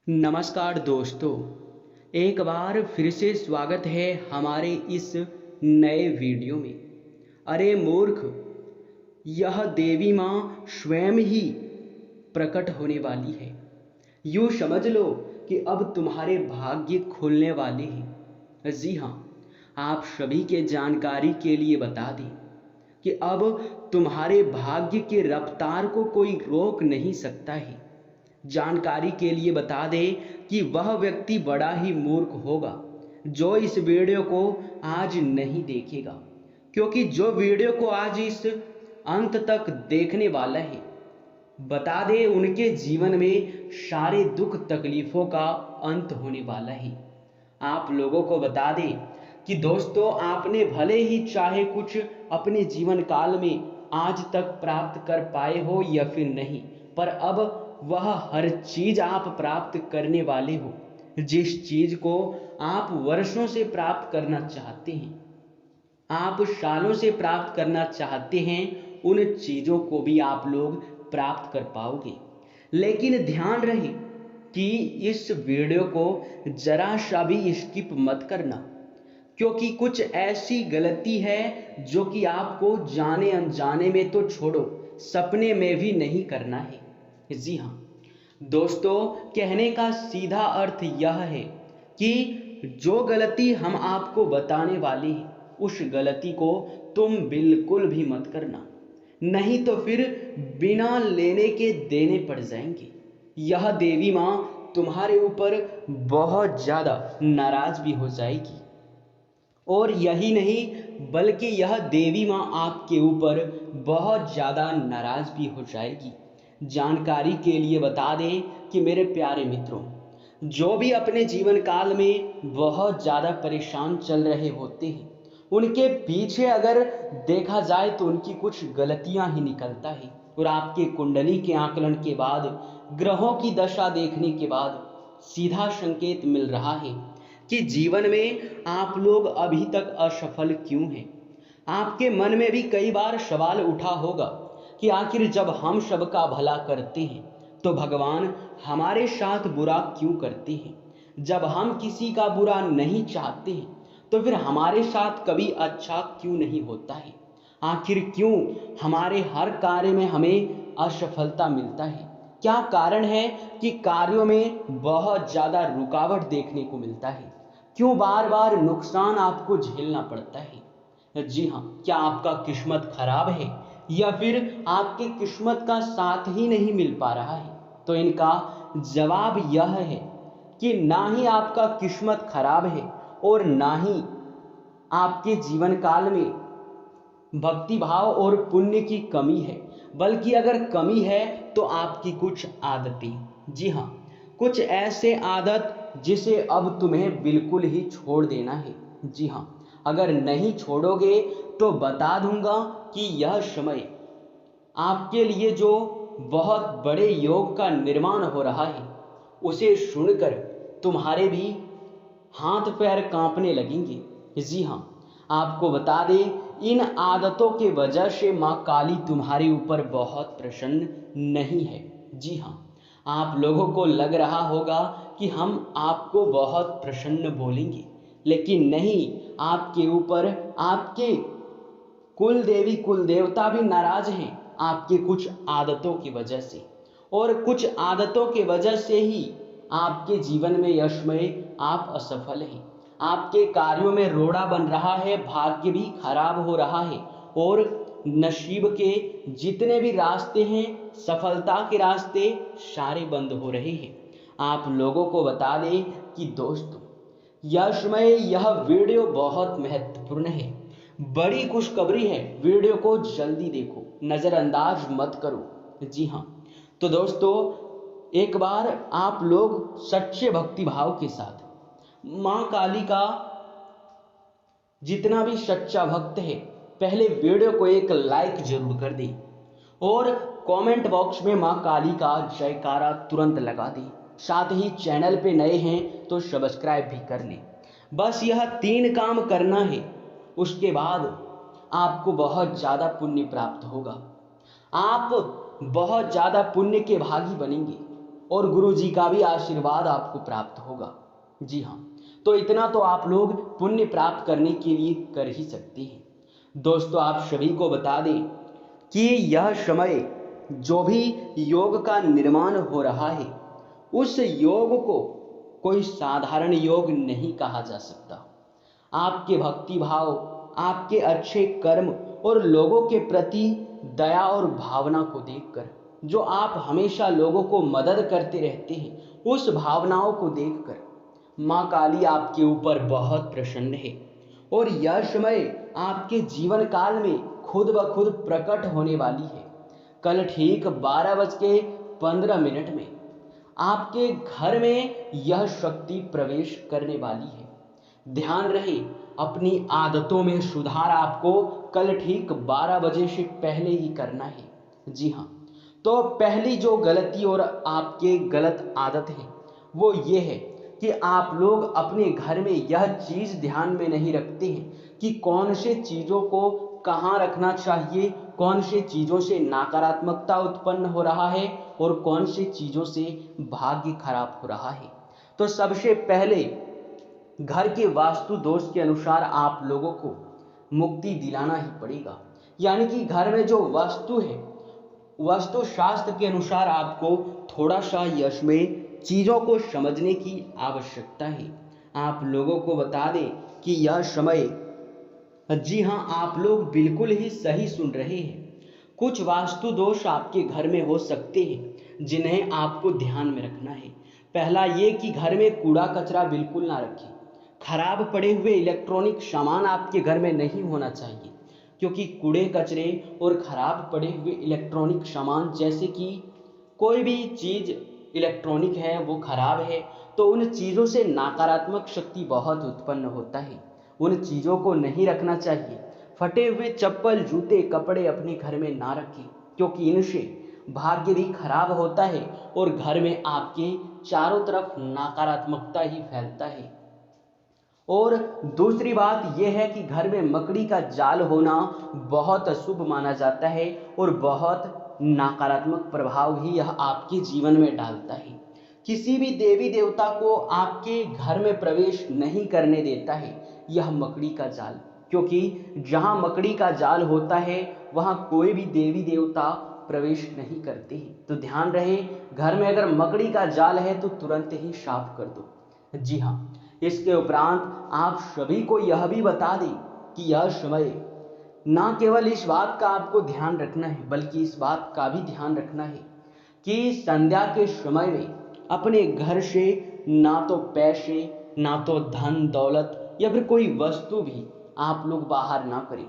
नमस्कार दोस्तों, एक बार फिर से स्वागत है हमारे इस नए वीडियो में। अरे मूर्ख, यह देवी माँ स्वयं ही प्रकट होने वाली है। यूँ समझ लो कि अब तुम्हारे भाग्य खुलने वाले हैं। जी हाँ, आप सभी के जानकारी के लिए बता दें कि अब तुम्हारे भाग्य के रफ्तार को कोई रोक नहीं सकता है। जानकारी के लिए बता दें कि वह व्यक्ति बड़ा ही मूर्ख होगा जो इस वीडियो को आज नहीं देखेगा, क्योंकि जो वीडियो को आज इस अंत तक देखने वाला है, बता दें उनके जीवन में सारे दुख तकलीफों का अंत होने वाला है। आप लोगों को बता दें कि दोस्तों, आपने भले ही चाहे कुछ अपने जीवन काल में आज तक प्राप्त कर पाए हो या फिर नहीं, पर अब वह हर चीज आप प्राप्त करने वाले हो। जिस चीज को आप वर्षों से प्राप्त करना चाहते हैं, आप सालों से प्राप्त करना चाहते हैं, उन चीजों को भी आप लोग प्राप्त कर पाओगे। लेकिन ध्यान रहे कि इस वीडियो को जरा सा भी स्किप मत करना, क्योंकि कुछ ऐसी गलती है जो कि आपको जाने अनजाने में तो छोड़ो, सपने में भी नहीं करना है। जी हाँ दोस्तों, कहने का सीधा अर्थ यह है कि जो गलती हम आपको बताने वाले हैं, उस गलती को तुम बिल्कुल भी मत करना, नहीं तो फिर बिना लेने के देने पड़ जाएंगे। यह देवी माँ तुम्हारे ऊपर बहुत ज़्यादा नाराज भी हो जाएगी, और यही नहीं बल्कि यह देवी माँ आपके ऊपर बहुत ज़्यादा नाराज भी हो जाएगी। जानकारी के लिए बता दें कि मेरे प्यारे मित्रों, जो भी अपने जीवन काल में बहुत ज़्यादा परेशान चल रहे होते हैं, उनके पीछे अगर देखा जाए तो उनकी कुछ गलतियां ही निकलता है। और आपके कुंडली के आकलन के बाद, ग्रहों की दशा देखने के बाद सीधा संकेत मिल रहा है कि जीवन में आप लोग अभी तक असफल क्यों हैं। आपके मन में भी कई बार सवाल उठा होगा कि आखिर जब हम सबका भला करते हैं तो भगवान हमारे साथ बुरा क्यों करते हैं। जब हम किसी का बुरा नहीं चाहते हैं तो फिर हमारे साथ कभी अच्छा क्यों नहीं होता है। आखिर क्यों हमारे हर कार्य में हमें असफलता मिलता है। क्या कारण है कि कार्यों में बहुत ज़्यादा रुकावट देखने को मिलता है। क्यों बार बार नुकसान आपको झेलना पड़ता है। जी हाँ, क्या आपका किस्मत खराब है या फिर आपकी किस्मत का साथ ही नहीं मिल पा रहा है। तो इनका जवाब यह है कि ना ही आपका किस्मत खराब है और ना ही आपके जीवन काल में भक्ति भाव और पुण्य की कमी है, बल्कि अगर कमी है तो आपकी कुछ आदतें। जी हाँ, कुछ ऐसे आदत जिसे अब तुम्हें बिल्कुल ही छोड़ देना है। जी हाँ, अगर नहीं छोड़ोगे तो बता दूंगा कि यह समय आपके लिए जो बहुत बड़े योग का निर्माण हो रहा है, उसे सुनकर तुम्हारे भी हाथ पैर कांपने लगेंगे। जी हाँ, आपको बता दें, इन आदतों के वजह से माँ काली तुम्हारे ऊपर बहुत प्रसन्न नहीं है। जी हाँ, आप लोगों को लग रहा होगा कि हम आपको बहुत प्रसन्न बोलेंगे, लेकिन नहीं, आपके ऊपर आपके कुल देवी कुल देवता भी नाराज हैं आपके कुछ आदतों की वजह से। और कुछ आदतों के वजह से ही आपके जीवन में यश में आप असफल हैं। आपके कार्यों में रोड़ा बन रहा है, भाग्य भी खराब हो रहा है, और नसीब के जितने भी रास्ते हैं, सफलता के रास्ते सारे बंद हो रहे हैं। आप लोगों को बता दें कि दोस्तों, यश में यह वीडियो बहुत महत्वपूर्ण है, बड़ी खुशखबरी है। वीडियो को जल्दी देखो, नज़रअंदाज मत करो। जी हाँ, तो दोस्तों, एक बार आप लोग सच्चे भक्ति भाव के साथ माँ काली का जितना भी सच्चा भक्त है, पहले वीडियो को एक लाइक जरूर कर दें और कमेंट बॉक्स में माँ काली का जयकारा तुरंत लगा दें। साथ ही चैनल पे नए हैं तो सब्सक्राइब भी कर लें। बस यह 3 काम करना है, उसके बाद आपको बहुत ज़्यादा पुण्य प्राप्त होगा। आप बहुत ज़्यादा पुण्य के भागी बनेंगे। और गुरु जी का भी आशीर्वाद आपको प्राप्त होगा। जी हाँ, तो इतना तो आप लोग पुण्य प्राप्त करने के लिए कर ही सकते हैं। दोस्तों, आप सभी को बता दें कि यह समय जो भी योग का निर्माण हो रहा है, उस योग को कोई साधारण योग नहीं कहा जा सकता। आपके भक्ति भाव, आपके अच्छे कर्म और लोगों के प्रति दया और भावना को देखकर, जो आप हमेशा लोगों को मदद करते रहते हैं, उस भावनाओं को देखकर माँ काली आपके ऊपर बहुत प्रसन्न है और यह समय आपके जीवन काल में खुद ब खुद प्रकट होने वाली है। कल ठीक 12:15 में आपके घर में यह शक्ति प्रवेश करने वाली है। ध्यान रहे, अपनी आदतों में सुधार आपको कल ठीक 12 बजे से पहले ही करना है। जी हाँ, तो पहली जो गलती और आपके गलत आदत है वो ये है कि आप लोग अपने घर में यह चीज़ ध्यान में नहीं रखते हैं कि कौन से चीज़ों को कहाँ रखना चाहिए, कौन से चीज़ों से नकारात्मकता उत्पन्न हो रहा है और कौन से चीज़ों से भाग्य खराब हो रहा है। तो सबसे पहले घर के वास्तु दोष के अनुसार आप लोगों को मुक्ति दिलाना ही पड़ेगा। यानी कि घर में जो वास्तु है, वास्तु शास्त्र के अनुसार आपको थोड़ा सा यश में चीज़ों को समझने की आवश्यकता है। आप लोगों को बता दें कि यह समय, जी हाँ, आप लोग बिल्कुल ही सही सुन रहे हैं, कुछ वास्तु दोष आपके घर में हो सकते हैं जिन्हें आपको ध्यान में रखना है। पहला ये कि घर में कूड़ा कचरा बिल्कुल ना रखें। खराब पड़े हुए इलेक्ट्रॉनिक सामान आपके घर में नहीं होना चाहिए, क्योंकि कूड़े कचरे और खराब पड़े हुए इलेक्ट्रॉनिक सामान, जैसे कि कोई भी चीज़ इलेक्ट्रॉनिक है वो खराब है, तो उन चीज़ों से नकारात्मक शक्ति बहुत उत्पन्न होता है। उन चीज़ों को नहीं रखना चाहिए। फटे हुए चप्पल, जूते, कपड़े अपने घर में ना रखें, क्योंकि इनसे भाग्य भी खराब होता है और घर में आपके चारों तरफ नकारात्मकता ही फैलता है। और दूसरी बात यह है कि घर में मकड़ी का जाल होना बहुत अशुभ माना जाता है और बहुत नकारात्मक प्रभाव ही यह आपके जीवन में डालता है। किसी भी देवी देवता को आपके घर में प्रवेश नहीं करने देता है यह मकड़ी का जाल, क्योंकि जहाँ मकड़ी का जाल होता है वहाँ कोई भी देवी देवता प्रवेश नहीं करते हैं। तो ध्यान रहे, घर में अगर मकड़ी का जाल है तो तुरंत ही साफ कर दो। जी हाँ, इसके उपरांत आप सभी को यह भी बता दें कि यह समय ना केवल इस बात का आपको ध्यान रखना है, बल्कि इस बात का भी ध्यान रखना है कि संध्या के समय में अपने घर से ना तो पैसे, ना तो धन दौलत या फिर कोई वस्तु भी आप लोग बाहर ना करें।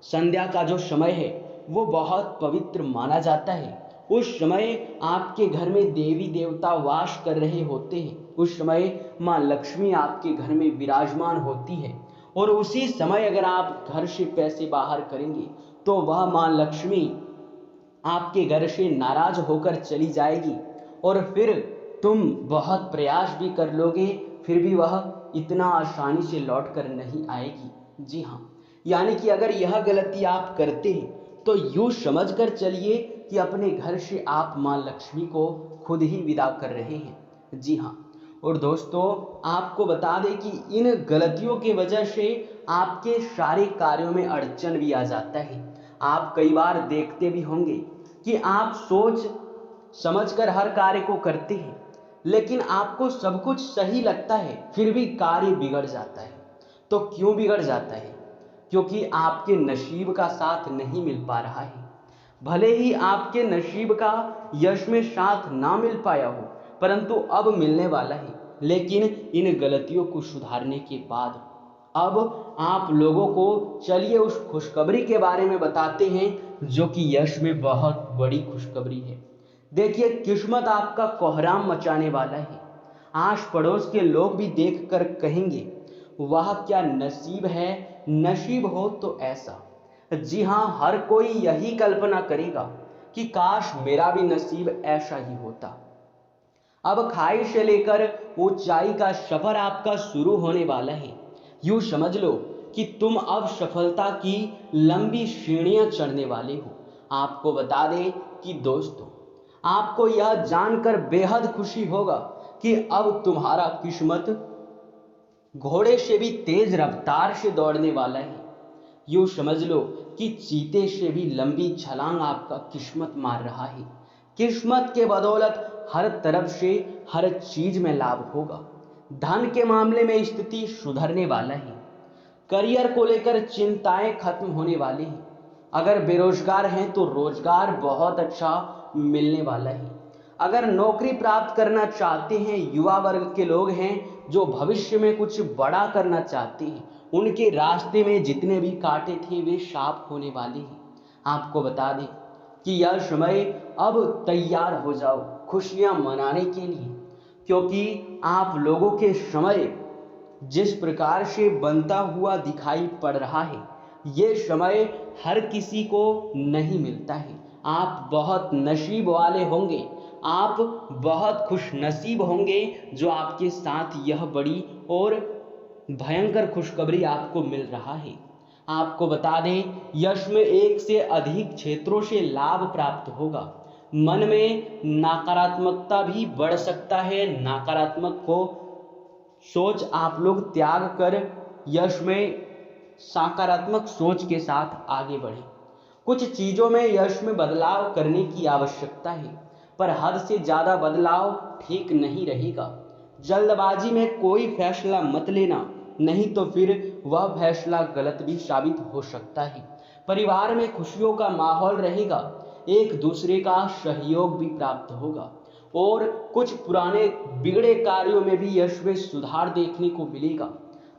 संध्या का जो समय है वो बहुत पवित्र माना जाता है। उस समय आपके घर में देवी देवता वास कर रहे होते हैं। उस समय माँ लक्ष्मी आपके घर में विराजमान होती है और उसी समय अगर आप घर से पैसे बाहर करेंगे तो वह माँ लक्ष्मी आपके घर से नाराज होकर चली जाएगी और फिर तुम बहुत प्रयास भी कर लोगे, फिर भी वह इतना आसानी से लौट कर नहीं आएगी। जी हाँ, यानी कि अगर यह गलती आप करते हैं तो यूँ समझ कर चलिए कि अपने घर से आप माँ लक्ष्मी को खुद ही विदा कर रहे हैं। जी हाँ, और दोस्तों आपको बता दें कि इन गलतियों की वजह से आपके सारे कार्यों में अड़चन भी आ जाता है। आप कई बार देखते भी होंगे कि आप सोच समझकर हर कार्य को करते हैं, लेकिन आपको सब कुछ सही लगता है, फिर भी कार्य बिगड़ जाता है। तो क्यों बिगड़ जाता है? क्योंकि आपके नसीब का साथ नहीं मिल पा रहा है। भले ही आपके नसीब का यश में साथ ना मिल पाया हो, परंतु अब मिलने वाला है। लेकिन इन गलतियों को सुधारने के बाद अब आप लोगों को चलिए उस खुशखबरी के बारे में बताते हैं, जो कि यश में बहुत बड़ी खुशखबरी है। देखिए, किस्मत आपका कोहराम मचाने वाला है। आस पड़ोस के लोग भी देखकर कहेंगे, वाह क्या नसीब है, नसीब हो तो ऐसा। जी हाँ, हर कोई यही कल्पना करेगा कि काश मेरा भी नसीब ऐसा ही होता। अब खाई से लेकर ऊंचाई का सफर आपका शुरू होने वाला है। यूं समझ लो कि तुम अब सफलता की लंबी सीढ़ियां चढ़ने वाले हो। आपको बता दें कि दोस्तों, आपको यह जानकर बेहद खुशी होगा कि अब तुम्हारा किस्मत घोड़े से भी तेज रफ्तार से दौड़ने वाला है। यूं समझ लो कि चीते से भी लंबी छलांग आपका किस्मत मार रहा है। किस्मत के बदौलत हर तरफ से हर चीज में लाभ होगा। धन के मामले में स्थिति सुधरने वाला है। करियर को लेकर चिंताएं खत्म होने वाली हैं। अगर बेरोजगार हैं तो रोजगार बहुत अच्छा मिलने वाला है। अगर नौकरी प्राप्त करना चाहते हैं, युवा वर्ग के लोग हैं जो भविष्य में कुछ बड़ा करना चाहते हैं, उनके रास्ते में जितने भी कांटे थे वे साफ होने वाले हैं। आपको बता दें कि यह समय अब तैयार हो जाओ खुशियां मनाने के लिए, क्योंकि आप लोगों के समय जिस प्रकार से बनता हुआ दिखाई पड़ रहा है, ये समय हर किसी को नहीं मिलता है। आप बहुत नसीब वाले होंगे, आप बहुत खुश नसीब होंगे जो आपके साथ यह बड़ी और भयंकर खुशखबरी आपको मिल रहा है। आपको बता दें, यश में एक से अधिक क्षेत्रों से लाभ प्राप्त होगा। मन में नकारात्मकता भी बढ़ सकता है। नकारात्मक को सोच आप लोग त्याग कर यश में सकारात्मक सोच के साथ आगे बढ़ें। कुछ चीजों में यश में बदलाव करने की आवश्यकता है, पर हद से ज्यादा बदलाव ठीक नहीं रहेगा। जल्दबाजी में कोई फैसला मत लेना, नहीं तो फिर वह फैसला गलत भी साबित हो सकता है। परिवार में खुशियों का माहौल रहेगा, एक दूसरे का सहयोग भी प्राप्त होगा और कुछ पुराने बिगड़े कार्यों में भी यश में सुधार देखने को मिलेगा।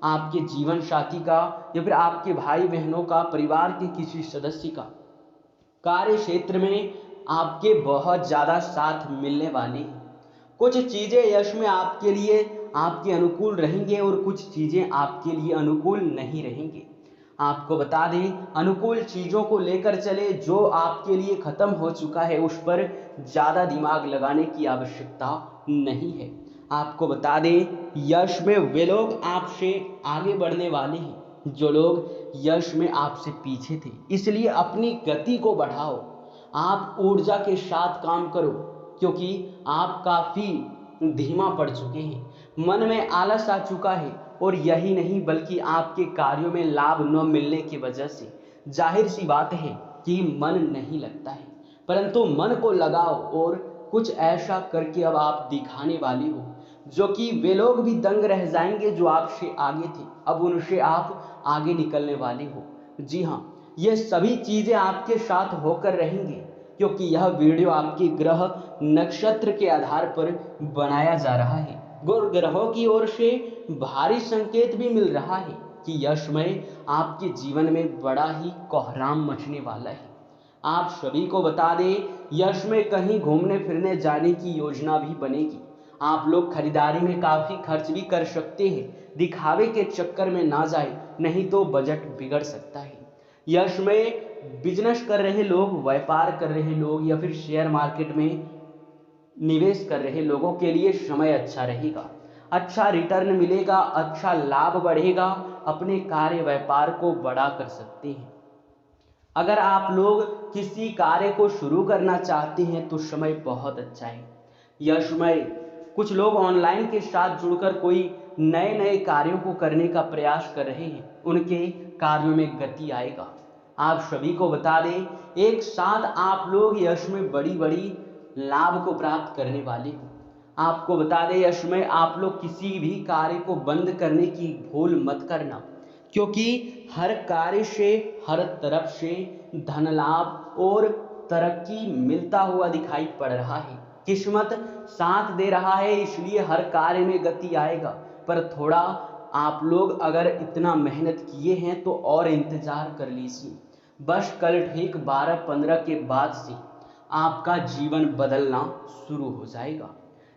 आपके जीवन साथी का या फिर आपके भाई बहनों का, परिवार के किसी सदस्य का कार्य क्षेत्र में आपके बहुत ज्यादा साथ मिलने वाले हैं। कुछ चीजें यश में आपके लिए आपके अनुकूल रहेंगे और कुछ चीजें आपके लिए अनुकूल नहीं रहेंगे। आपको बता दें, अनुकूल चीजों को लेकर चले, जो आपके लिए खत्म हो चुका है उस पर ज्यादा दिमाग लगाने की आवश्यकता नहीं है। आपको बता दें, यश में वे लोग आपसे आगे बढ़ने वाले हैं जो लोग यश में आपसे पीछे थे, इसलिए अपनी गति को बढ़ाओ। आप ऊर्जा के साथ काम करो, क्योंकि आप काफी धीमा पड़ चुके हैं। मन में आलस आ चुका है और यही नहीं बल्कि आपके कार्यों में लाभ न मिलने की वजह से जाहिर सी बात है कि मन नहीं लगता है। परंतु मन को लगाओ और कुछ ऐसा करके अब आप दिखाने वाले हो जो कि वे लोग भी दंग रह जाएंगे जो आपसे आगे थे। अब उनसे आप आगे निकलने वाले हो। जी हाँ, ये सभी चीजें आपके साथ होकर रहेंगी, क्योंकि यह वीडियो आपके ग्रह नक्षत्र के आधार पर बनाया जा रहा है। ग्रहों की ओर से भारी संकेत भी मिल रहा है कि यश में आपके जीवन में बड़ा ही कोहराम मचने वाला है। आप सभी को बता दें, यश में कहीं घूमने फिरने जाने की योजना भी बनेगी। आप लोग खरीदारी में काफी खर्च भी कर सकते हैं। दिखावे के चक्कर में ना जाए, नहीं तो बजट बिगड़ सकता है। यश में बिजनेस कर रहे लोग, व्यापार कर रहे लोग या फिर शेयर मार्केट में निवेश कर रहे लोगों के लिए समय अच्छा रहेगा। अच्छा रिटर्न मिलेगा, अच्छा लाभ बढ़ेगा, अपने कार्य व्यापार को बड़ा कर सकते हैं। अगर आप लोग किसी कार्य को शुरू करना चाहते हैं तो समय बहुत अच्छा है। यह समय कुछ लोग ऑनलाइन के साथ जुड़कर कोई नए नए कार्यों को करने का प्रयास कर रहे हैं, उनके कार्यों में गति आएगा। आप सभी को बता दें, एक साथ आप लोग यश में बड़ी बड़ी लाभ को प्राप्त करने वाले हो। आपको बता दें, यश में आप लोग किसी भी कार्य को बंद करने की भूल मत करना, क्योंकि हर कार्य से हर तरफ से धन लाभ और तरक्की मिलता हुआ दिखाई पड़ रहा है। किस्मत साथ दे रहा है, इसलिए हर कार्य में गति आएगा। पर थोड़ा आप लोग अगर इतना मेहनत किए हैं तो और इंतजार कर लीजिए। बस कल ठीक 12-15 के बाद से आपका जीवन बदलना शुरू हो जाएगा।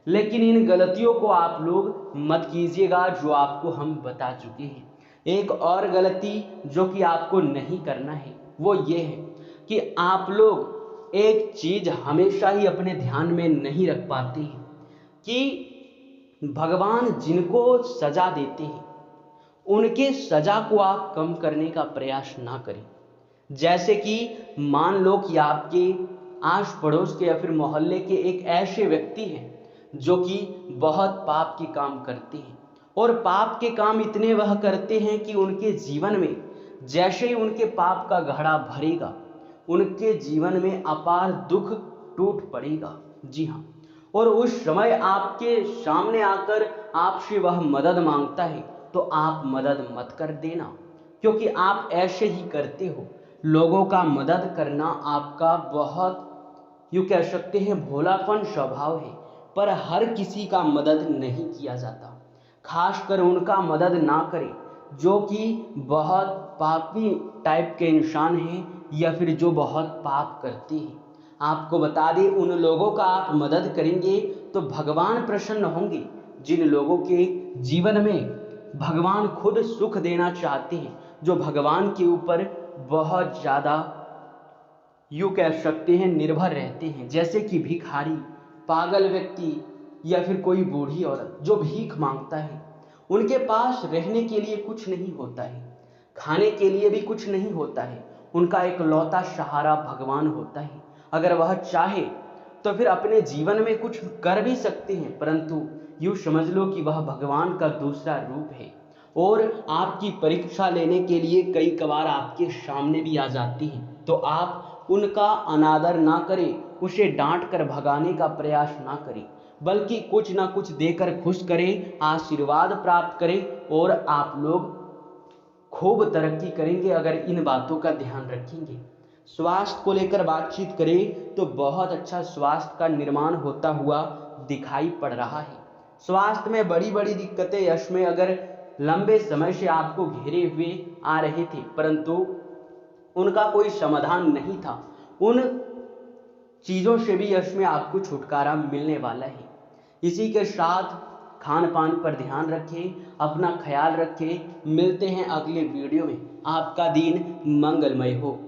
लेकिन इन गलतियों को आप लोग मत कीजिएगा जो आपको हम बता चुके हैं। एक और गलती जो कि आपको नहीं करना है वो ये है कि आप लोग एक चीज हमेशा ही अपने ध्यान में नहीं रख पाते हैं कि भगवान जिनको सजा देते हैं उनके सजा को आप कम करने का प्रयास ना करें। जैसे कि मान लो कि आपके आस पड़ोस के या फिर मोहल्ले के एक ऐसे व्यक्ति हैं जो कि बहुत पाप के काम करते हैं, और पाप के काम इतने वह करते हैं कि उनके जीवन में जैसे ही उनके पाप का घड़ा भरेगा, उनके जीवन में अपार दुख टूट पड़ेगा। जी हाँ, और उस समय आपके सामने आकर आपसे वह मदद मांगता है तो आप मदद मत कर देना, क्योंकि आप ऐसे ही करते हो। लोगों का मदद करना आपका बहुत, यूँ कह सकते हैं, भोलापन स्वभाव है, पर हर किसी का मदद नहीं किया जाता। खासकर उनका मदद ना करें जो कि बहुत पापी टाइप के इंसान हैं या फिर जो बहुत पाप करते हैं। आपको बता दें, उन लोगों का आप मदद करेंगे तो भगवान प्रसन्न होंगे। जिन लोगों के जीवन में भगवान खुद सुख देना चाहते हैं, जो भगवान के ऊपर बहुत ज़्यादा, यूँ कह सकते हैं, निर्भर रहते हैं, जैसे कि भिखारी, पागल व्यक्ति या फिर कोई बूढ़ी औरत जो भीख मांगता है, उनके पास रहने के लिए कुछ नहीं होता है, खाने के लिए भी कुछ नहीं होता है, उनका एक लौता सहारा भगवान होता है। अगर वह चाहे तो फिर अपने जीवन में कुछ कर भी सकते हैं, परंतु यूँ समझ लो कि वह भगवान का दूसरा रूप है और आपकी परीक्षा लेने के लिए कई कबार आपके सामने भी आ जाती हैं। तो आप उनका अनादर ना करें, उसे डांट कर भगाने का प्रयास ना करें, बल्कि कुछ ना कुछ देकर खुश करें, आशीर्वाद प्राप्त करें और आप लोग खूब तरक्की करेंगे अगर इन बातों का ध्यान रखेंगे। स्वास्थ्य को लेकर बातचीत करें तो बहुत अच्छा स्वास्थ्य का निर्माण होता हुआ दिखाई पड़ रहा है। स्वास्थ्य में बड़ी बड़ी दिक्कतें यश में अगर लंबे समय से आपको घेरे हुए आ रहे थे, परंतु उनका कोई समाधान नहीं था, उन चीज़ों से भी यश में आपको छुटकारा मिलने वाला है। इसी के साथ खान पान पर ध्यान रखें, अपना ख्याल रखें। मिलते हैं अगले वीडियो में। आपका दिन मंगलमय हो।